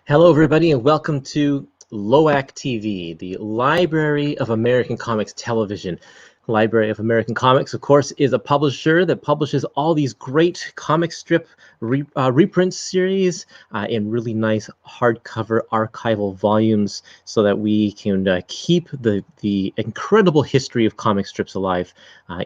Hello, everybody, and welcome to LOAC-TV, the Library of American Comics Television. Library of American Comics, of course, is a publisher that publishes all these great comic strip reprint series in really nice hardcover archival volumes so that we can keep the incredible history of comic strips alive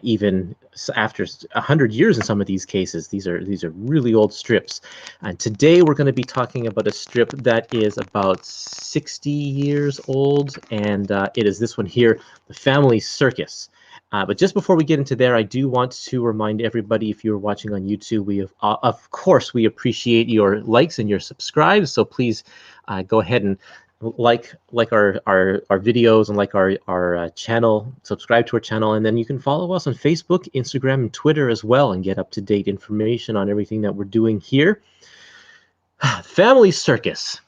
even after 100 years in some of these cases. These are really old strips. And today we're going to be talking about a strip that is about 60 years old, and it is this one here, The Family Circus. But just before we get into there, I do want to remind everybody, if you're watching on YouTube, we have, of course, we appreciate your likes and your subscribes. So please go ahead and like our videos and like our channel, subscribe to our channel, and then you can follow us on Facebook, Instagram, and Twitter as well, and get up-to-date information on everything that we're doing here. Family Circus.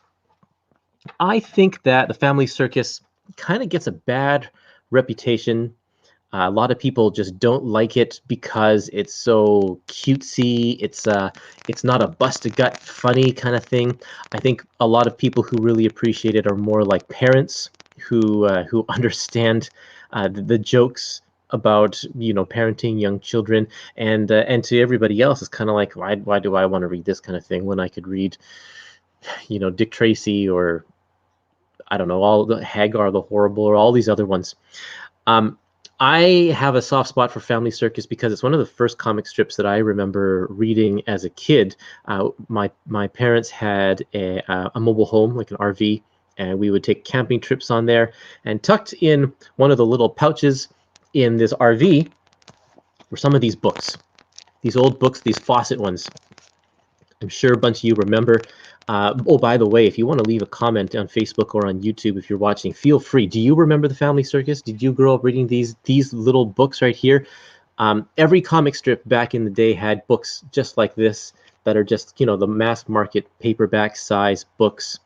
I think that the Family Circus kind of gets a bad reputation. A lot of people just don't like it because it's so cutesy. It's not a bust-a-gut funny kind of thing. I think a lot of people who really appreciate it are more like parents who understand the jokes about parenting young children, and to everybody else it's kind of like, why do I want to read this kind of thing when I could read Dick Tracy, or I don't know, all the Hagar the Horrible, or all these other ones. I have a soft spot for Family Circus because it's one of the first comic strips that I remember reading as a kid. My parents had a mobile home, like an RV, and we would take camping trips on there. And tucked in one of the little pouches in this RV were some of these books, these old books, these Fawcett ones. I'm sure a bunch of you remember. Oh, by the way, if you want to leave a comment on Facebook or on YouTube if you're watching, feel free. Do you remember the Family Circus? Did you grow up reading these little books right here? Every comic strip back in the day had books just like this that are just, the mass market paperback size books.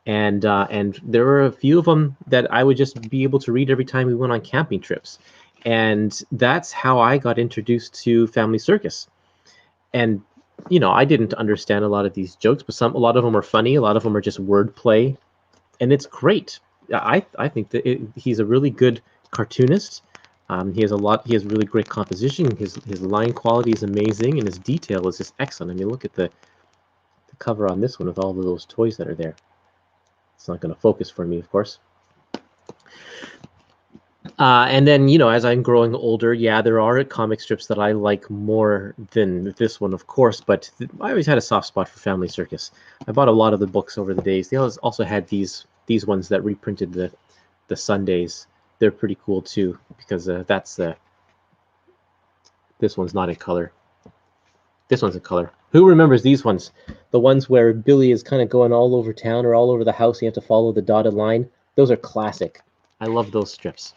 And there were a few of them that I would just be able to read every time we went on camping trips. And that's how I got introduced to Family Circus. And I didn't understand a lot of these jokes, but a lot of them are funny. A lot of them are just wordplay, and it's great. I think that he's a really good cartoonist. He has really great composition. His line quality is amazing, and his detail is just excellent. I mean, look at the cover on this one with all of those toys that are there. It's not going to focus for me, of course. And then, as I'm growing older, yeah, there are comic strips that I like more than this one, of course, but I always had a soft spot for Family Circus. I bought a lot of the books over the days. They also had these ones that reprinted the Sundays. They're pretty cool, too, because this one's not in color. This one's in color. Who remembers these ones? The ones where Billy is kind of going all over town or all over the house. You have to follow the dotted line. Those are classic. I love those strips.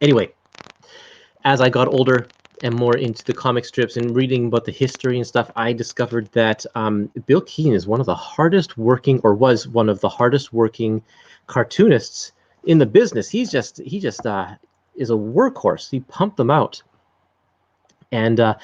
Anyway, as I got older and more into the comic strips and reading about the history and stuff, I discovered that Bil Keane is one of the hardest working, or was one of the hardest working cartoonists in the business. He just is a workhorse. He pumped them out. And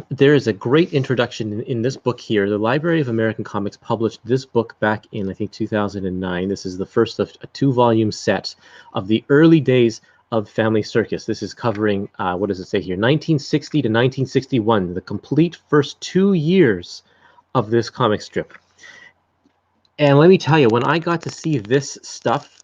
there is a great introduction in this book here. The Library of American Comics published this book back in, I think, 2009. This is the first of a 2-volume set of the early days of Family Circus. This is covering, what does it say here, 1960 to 1961, the complete first 2 years of this comic strip. And let me tell you, when I got to see this stuff,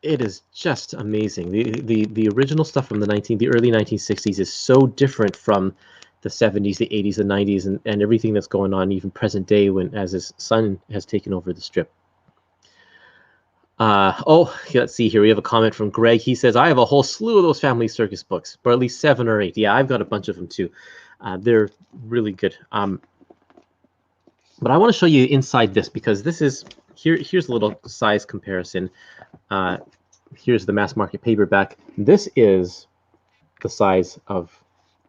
it is just amazing. The original stuff from the early 1960s is so different from the 70s, the 80s, the 90s, and everything that's going on even present day as his son has taken over the strip. Let's see here. We have a comment from Greg. He says, I have a whole slew of those Family Circus books, or at least 7 or 8. Yeah, I've got a bunch of them too. They're really good. But I want to show you inside this, because this is, here's a little size comparison. Here's the mass market paperback. This is the size of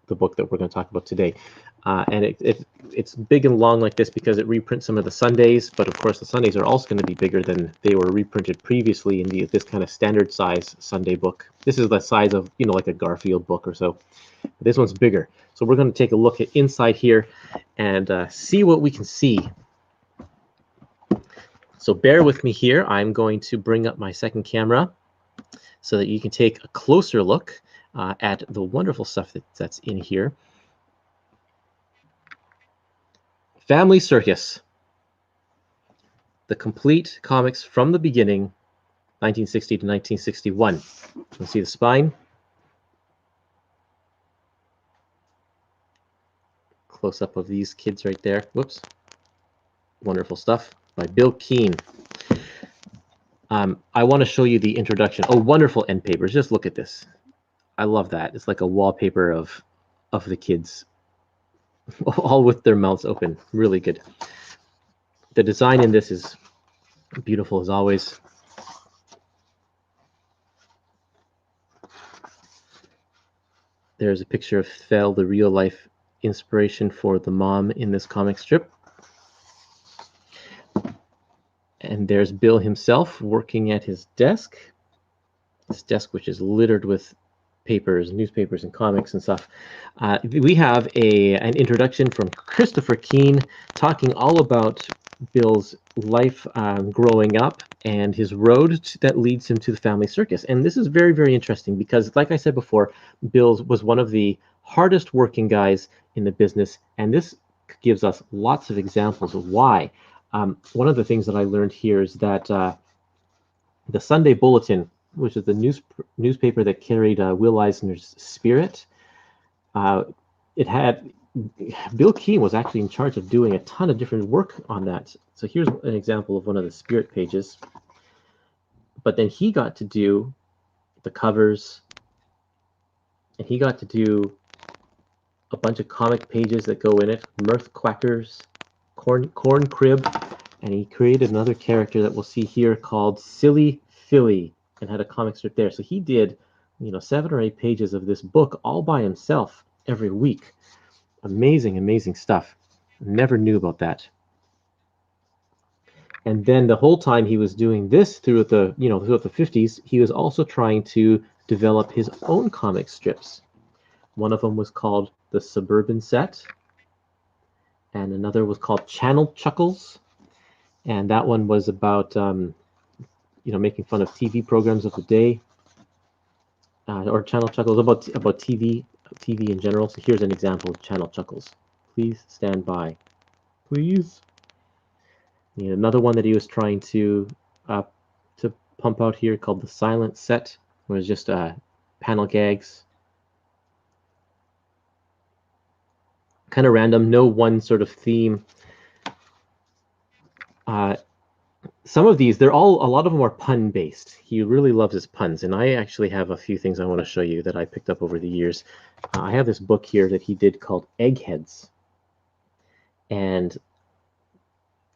the book that we're going to talk about today. And it's big and long like this because it reprints some of the Sundays, but of course the Sundays are also going to be bigger than they were reprinted previously in this kind of standard size Sunday book. This is the size of, like a Garfield book or so. This one's bigger. So we're going to take a look at inside here and see what we can see So bear with me here. I'm going to bring up my second camera so that you can take a closer look at the wonderful stuff that's in here. Family Circus. The complete comics from the beginning, 1960 to 1961. You can see the spine. Close up of these kids right there. Whoops. Wonderful stuff by Bil Keane. I want to show you the introduction. Oh, wonderful end papers. Just look at this. I love that. It's like a wallpaper of the kids, all with their mouths open. Really good. The design in this is beautiful as always. There's a picture of Fel, the real-life inspiration for the mom in this comic strip. And there's Bill himself working at his desk. This desk, which is littered with papers, newspapers, and comics and stuff. We have an introduction from Christopher Keane talking all about Bill's life growing up and his road that leads him to the Family Circus. And this is very, very interesting because, like I said before, Bill was one of the hardest working guys in the business, and this gives us lots of examples of why. One of the things that I learned here is that the Sunday Bulletin, which is the newspaper that carried Will Eisner's Spirit, it had Bil Keane was actually in charge of doing a ton of different work on that. So here's an example of one of the Spirit pages. But then he got to do the covers, and he got to do a bunch of comic pages that go in it, Mirth Quackers, Corn Crib, and he created another character that we'll see here called Silly Philly, and had a comic strip there. So he did, 7 or 8 pages of this book all by himself every week. Amazing, amazing stuff. Never knew about that. And then the whole time he was doing this throughout the 50s, he was also trying to develop his own comic strips. One of them was called The Suburban Set, and another was called Channel Chuckles, and that one was about making fun of TV programs of the day, or Channel Chuckles, about TV in general. So here's an example of Channel Chuckles. Please stand by. Please. And another one that he was trying to pump out here called The Silent Set, where it's just panel gags. Kind of random, no one sort of theme. Some of these, a lot of them are pun-based. He really loves his puns, and I actually have a few things I want to show you that I picked up over the years. I have this book here that he did called Eggheads, and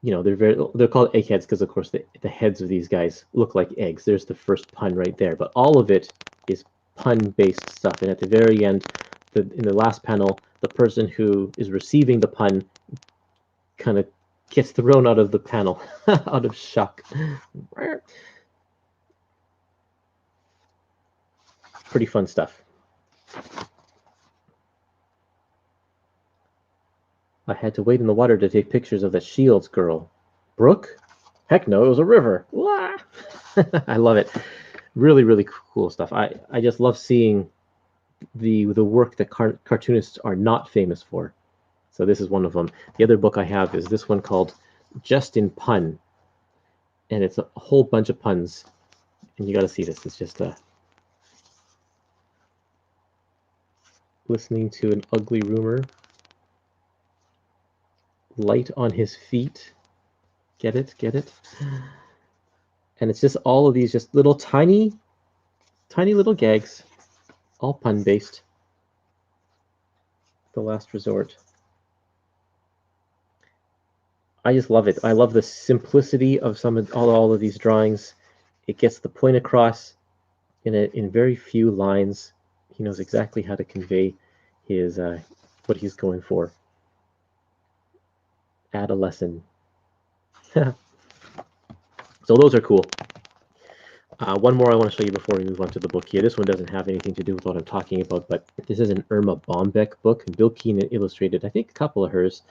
they're called eggheads because, of course, the heads of these guys look like eggs. There's the first pun right there, but all of it is pun-based stuff. And at the very end, in the last panel, the person who is receiving the pun kind of gets thrown out of the panel, out of shock. Pretty fun stuff. I had to wade in the water to take pictures of the Shields girl. Brook? Heck no, it was a river. I love it. Really, really cool stuff. I just love seeing the work that cartoonists are not famous for. So this is one of them. The other book I have is this one called Just in Pun. And it's a whole bunch of puns. And you got to see this. It's just listening to an ugly rumor. Light on his feet. Get it? Get it? And it's just all of these just little tiny little gags. All pun-based. The Last Resort. I just love it. I love the simplicity of all of these drawings. It gets the point across in very few lines. He knows exactly how to convey his what he's going for. Adolescent. So those are cool. One more I want to show you before we move on to the book here. This one doesn't have anything to do with what I'm talking about, but this is an Irma Bombeck book, and Bil Keane illustrated, I think, a couple of hers.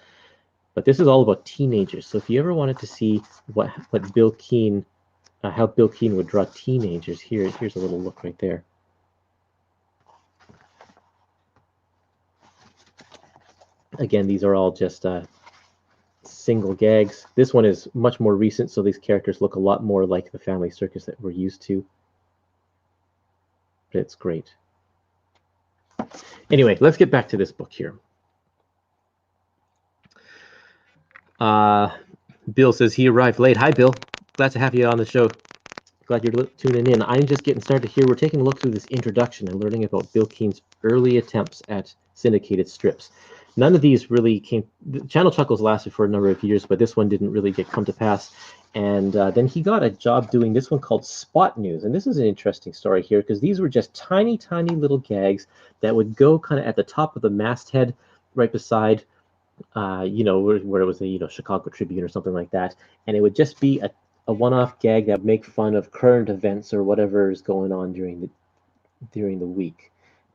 But this is all about teenagers. So if you ever wanted to see what Bil Keane, how Bil Keane would draw teenagers, here's a little look right there. Again, these are all just single gags. This one is much more recent, so these characters look a lot more like the Family Circus that we're used to. But it's great. Anyway, let's get back to this book here. Bill says he arrived late. Hi, Bill. Glad to have you on the show. Glad you're tuning in. I'm just getting started here. We're taking a look through this introduction and learning about Bil Keane's early attempts at syndicated strips. None of these really came. Channel Chuckles lasted for a number of years, but this one didn't really come to pass. And then he got a job doing this one called Spot News. And this is an interesting story here because these were just tiny, tiny little gags that would go kind of at the top of the masthead right beside, you know, where it was a, Chicago Tribune or something like that. And it would just be a one-off gag that would make fun of current events or whatever is going on during the week.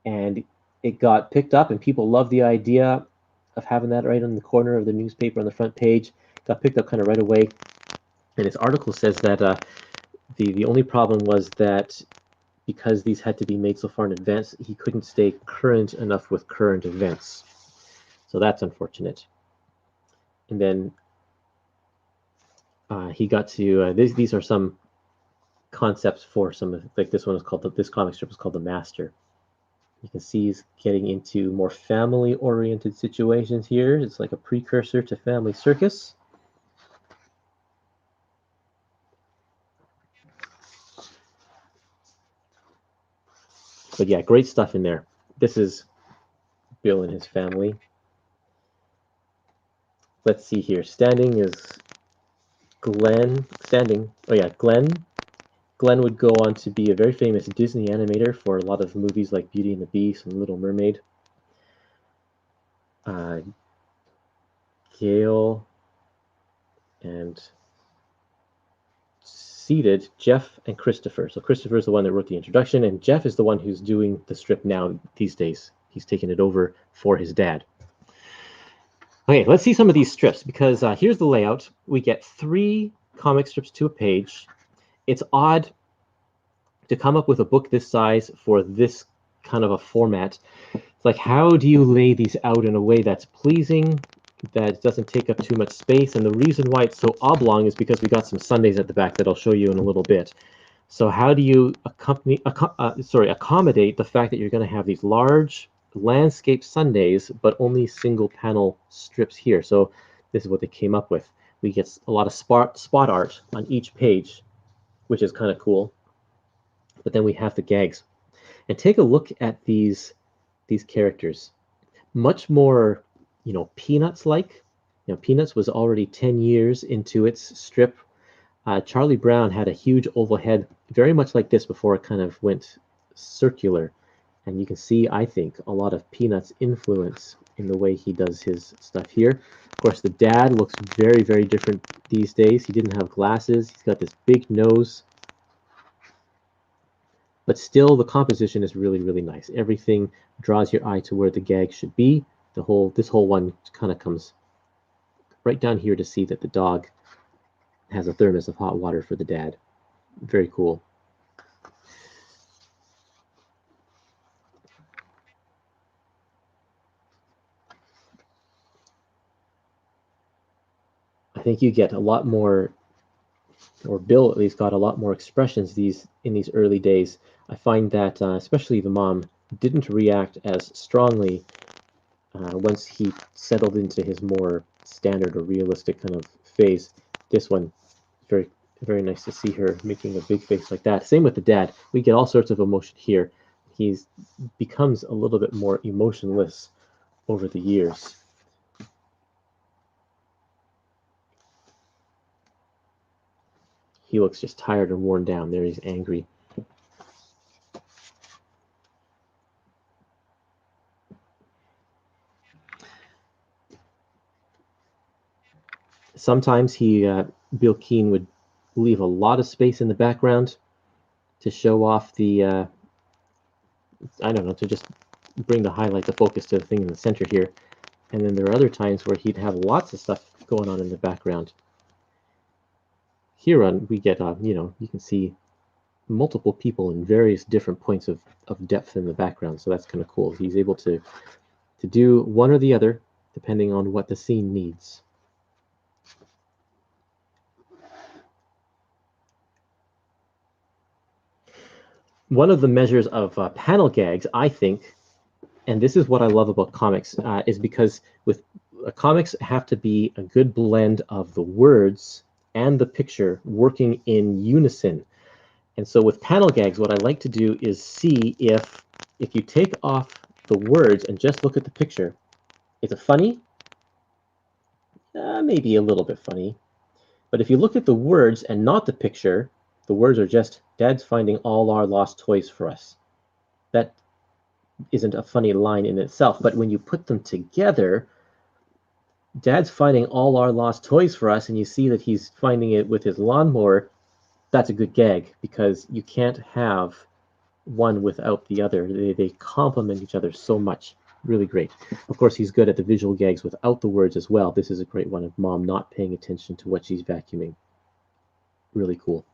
And it got picked up, and people loved the idea of having that right on the corner of the newspaper on the front page. Got picked up kind of right away. And his article says that the only problem was that because these had to be made so far in advance, he couldn't stay current enough with current events. So that's unfortunate. And then he got to these are some concepts for some, like this one is called, this comic strip is called The Master. You can see he's getting into more family-oriented situations here. It's like a precursor to Family Circus. But yeah, great stuff in there. This is Bill and his family. Let's see here. Standing is Glenn. Standing. Oh yeah, Glenn. Glenn would go on to be a very famous Disney animator for a lot of movies like Beauty and the Beast and Little Mermaid. Gail and seated Jeff and Christopher. So Christopher is the one that wrote the introduction, and Jeff is the one who's doing the strip now these days. He's taken it over for his dad. Okay, let's see some of these strips, because here's the layout. We get 3 comic strips to a page. It's odd to come up with a book this size for this kind of a format. It's like, how do you lay these out in a way that's pleasing, that doesn't take up too much space? And the reason why it's so oblong is because we got some Sundays at the back that I'll show you in a little bit. So how do you accommodate the fact that you're going to have these large landscape Sundays, but only single panel strips here? So this is what they came up with. We get a lot of spot art on each page, which is kind of cool. But then we have the gags. And take a look at these characters. Much more, Peanuts-like. Peanuts was already 10 years into its strip. Charlie Brown had a huge oval head, very much like this before it kind of went circular. And you can see, I think, a lot of Peanuts influence in the way he does his stuff here. Of course, the dad looks very, very different these days. He didn't have glasses. He's got this big nose. But still, the composition is really, really nice. Everything draws your eye to where the gag should be. This whole one kind of comes right down here to see that the dog has a thermos of hot water for the dad. Very cool. I think you get a lot more, or Bill at least got a lot more expressions in these early days. I find that especially the mom didn't react as strongly once he settled into his more standard or realistic kind of phase. This one, very, very nice to see her making a big face like that. Same with the dad. We get all sorts of emotion here. He becomes a little bit more emotionless over the years. He looks just tired and worn down. There he's angry. Sometimes Bil Keane would leave a lot of space in the background to show off the, I don't know, to just bring the focus to the thing in the center here. And then there are other times where he'd have lots of stuff going on in the background. Here on, we get, you can see multiple people in various different points of depth in the background, so that's kind of cool. He's able to do one or the other, depending on what the scene needs. One of the measures of panel gags, I think, and this is what I love about comics, is because with comics have to be a good blend of the words and the picture working in unison. And so with panel gags, what I like to do is see if you take off the words and just look at the picture, is it funny? Maybe a little bit funny. But if you look at the words and not the picture, the words are just, Dad's finding all our lost toys for us. That isn't a funny line in itself, but when you put them together, Dad's finding all our lost toys for us, and you see that he's finding it with his lawnmower, that's a good gag, because you can't have one without the other. They complement each other so much. Really great. Of course, he's good at the visual gags without the words as well. This is a great one of Mom not paying attention to what she's vacuuming. Really cool.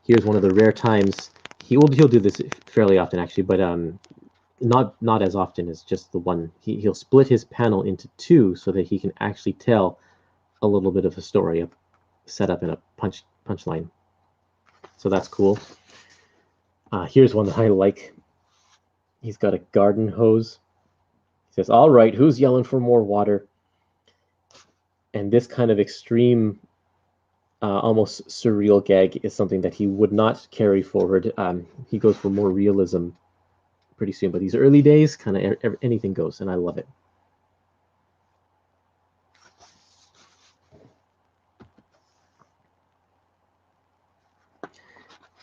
Here's one of the rare times he'll do this fairly often actually, but not as often as just the one. He'll split his panel into two so that he can actually tell a little bit of a story set up in a punchline. So that's cool. Here's one that I like. He's got a garden hose. He says, "All right, who's yelling for more water?" And this kind of extreme, almost surreal gag is something that he would not carry forward. He goes for more realism pretty soon, but these early days, kind of anything goes, and I love it.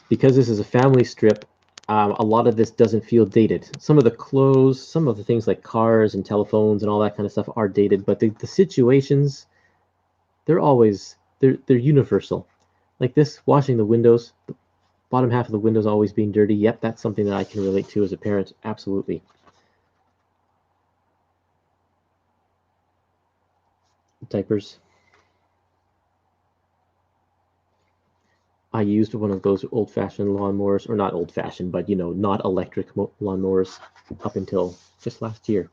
Because this is a family strip, a lot of this doesn't feel dated. Some of the clothes, some of the things like cars and telephones and all that kind of stuff are dated, but the situations, they're universal. Like this, washing the windows, the bottom half of the windows always being dirty. Yep, that's something that I can relate to as a parent. Absolutely. Diapers. I used one of those old-fashioned lawnmowers, or not old-fashioned, but not electric lawnmowers up until just last year.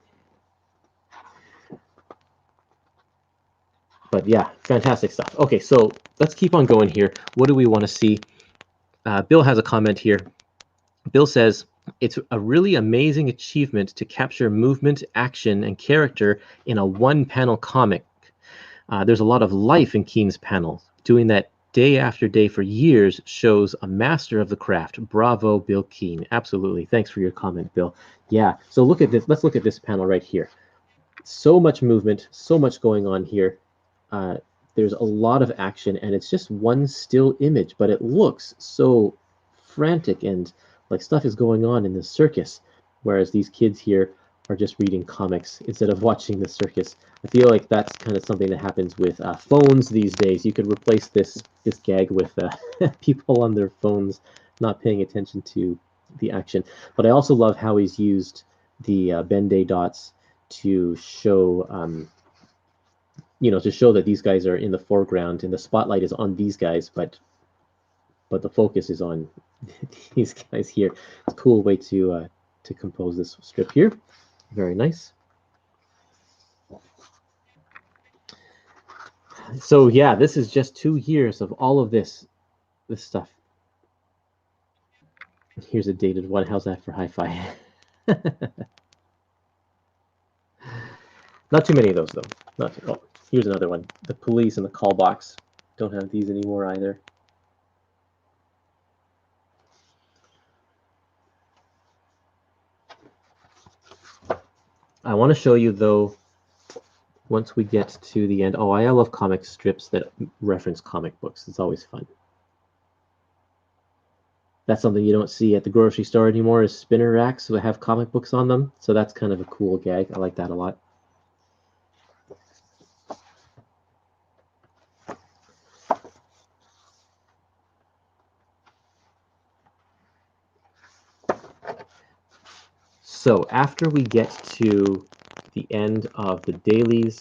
But yeah, fantastic stuff. Okay, so let's keep on going here. What do we want to see? Bill has a comment here. Bill says, it's a really amazing achievement to capture movement, action, and character in a one-panel comic. There's a lot of life in Keane's panels. Doing that day after day for years shows a master of the craft. Bravo, Bil Keane. Absolutely. Thanks for your comment, Bill. Yeah, so look at this. Let's look at this panel right here. So much movement, so much going on here. There's a lot of action, and it's just one still image, but it looks so frantic and like stuff is going on in the circus, whereas these kids here are just reading comics instead of watching the circus. I feel like that's kind of something that happens with phones these days. You could replace this gag with people on their phones not paying attention to the action. But I also love how he's used the Ben-Day dots to show to show that these guys are in the foreground and the spotlight is on these guys, but the focus is on these guys here. It's a cool way to compose this strip here. Very nice. So yeah, this is just 2 years of all of this stuff. Here's a dated one. How's that for hi-fi? Not too many of those though. Oh, here's another one. The police and the call box. Don't have these anymore either. I want to show you though, once we get to the end. Oh, I love comic strips that reference comic books. It's always fun. That's something you don't see at the grocery store anymore, is spinner racks that have comic books on them. So that's kind of a cool gag. I like that a lot. So after we get to the end of the dailies,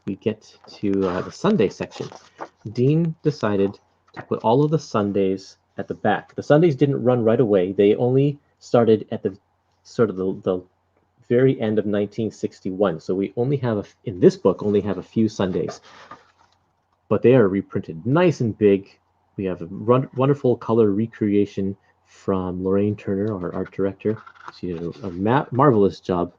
we get to the Sunday section. Dean decided to put all of the Sundays at the back. The Sundays didn't run right away. They only started at the sort of the very end of 1961. So we only have, in this book, only have a few Sundays. But they are reprinted nice and big. We have a wonderful color recreation from Lorraine Turner, our art director. She did a marvelous job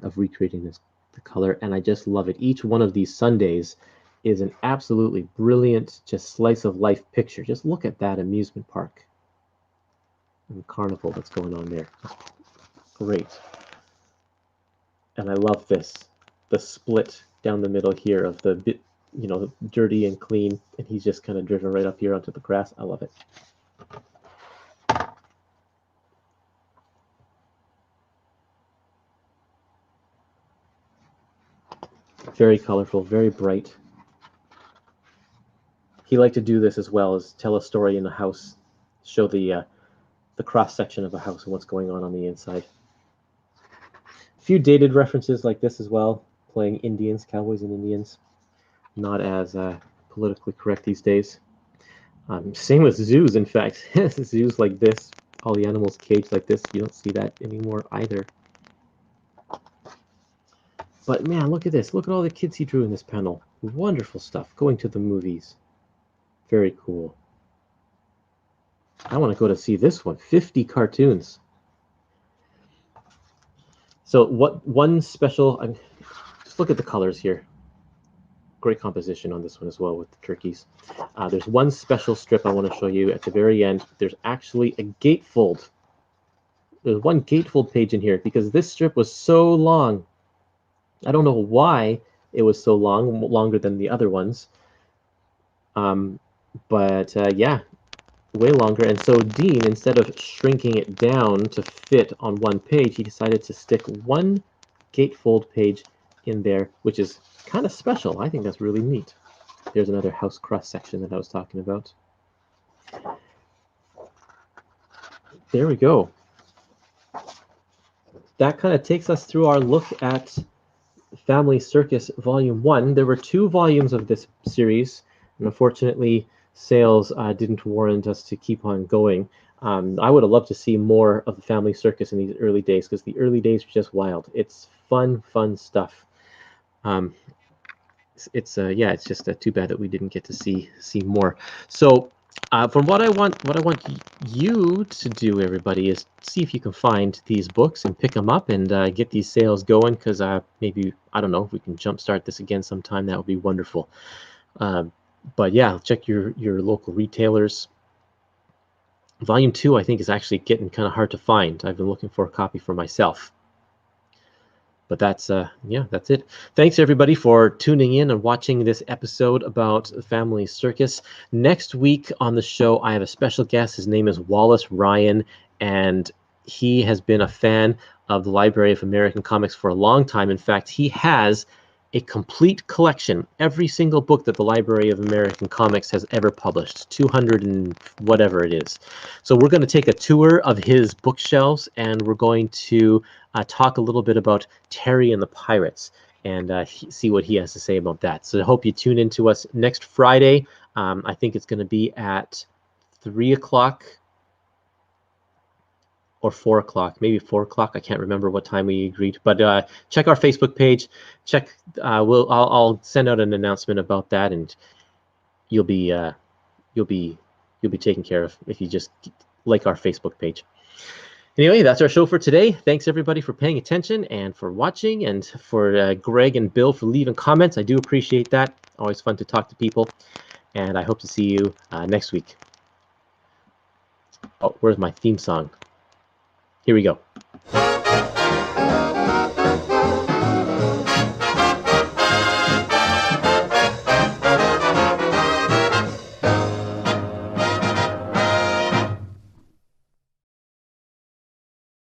of recreating the color, and I just love it. Each one of these Sundays is an absolutely brilliant, just slice of life picture. Just look at that amusement park and carnival that's going on there. Great. And I love this, the split down the middle here of the bit, you know, dirty and clean, and he's just kind of driven right up here onto the grass. I love it. Very colorful, very bright. He liked to do this as well, as tell a story in a house, show the cross section of a house and what's going on the inside. A few dated references like this as well, playing Indians, cowboys and Indians. Not as politically correct these days. Same with zoos, in fact. Zoos like this, all the animals caged like this, you don't see that anymore either. But man, look at this. Look at all the kids he drew in this panel. Wonderful stuff. Going to the movies. Very cool. I want to go to see this one. 50 cartoons. So one special, just look at the colors here. Great composition on this one as well with the turkeys. There's one special strip I want to show you at the very end. There's actually a gatefold. There's one gatefold page in here because this strip was so long. I don't know why it was so long, longer than the other ones. Yeah, way longer. And so Dean, instead of shrinking it down to fit on one page, he decided to stick one gatefold page in there, which is kind of special. I think that's really neat. There's another house cross section that I was talking about. There we go. That kind of takes us through our look at Family Circus Volume 1. There were 2 volumes of this series, and unfortunately sales didn't warrant us to keep on going. I would have loved to see more of the Family Circus in these early days, because the early days were just wild. It's fun stuff. It's just too bad that we didn't get to see more. So from what I want you to do, everybody, is see if you can find these books and pick them up and get these sales going, because maybe, I don't know, if we can jumpstart this again sometime, that would be wonderful. But yeah, check your local retailers. Volume 2, I think, is actually getting kind of hard to find. I've been looking for a copy for myself. But that's it. Thanks everybody for tuning in and watching this episode about Family Circus. Next week on the show, I have a special guest. His name is Wallace Ryan, and he has been a fan of the Library of American Comics for a long time. In fact, he has a complete collection, every single book that the Library of American Comics has ever published, 200 and whatever it is. So we're going to take a tour of his bookshelves, and we're going to talk a little bit about Terry and the Pirates, and see what he has to say about that. So I hope you tune in to us next Friday. I think it's going to be at 3 o'clock or 4 o'clock, maybe 4 o'clock. I can't remember what time we agreed, but check our Facebook page. Check. I'll send out an announcement about that, and you'll be taken care of if you just like our Facebook page. Anyway, that's our show for today. Thanks everybody for paying attention and for watching, and for Greg and Bill for leaving comments. I do appreciate that. Always fun to talk to people, and I hope to see you next week. Oh, where's my theme song? Here we go.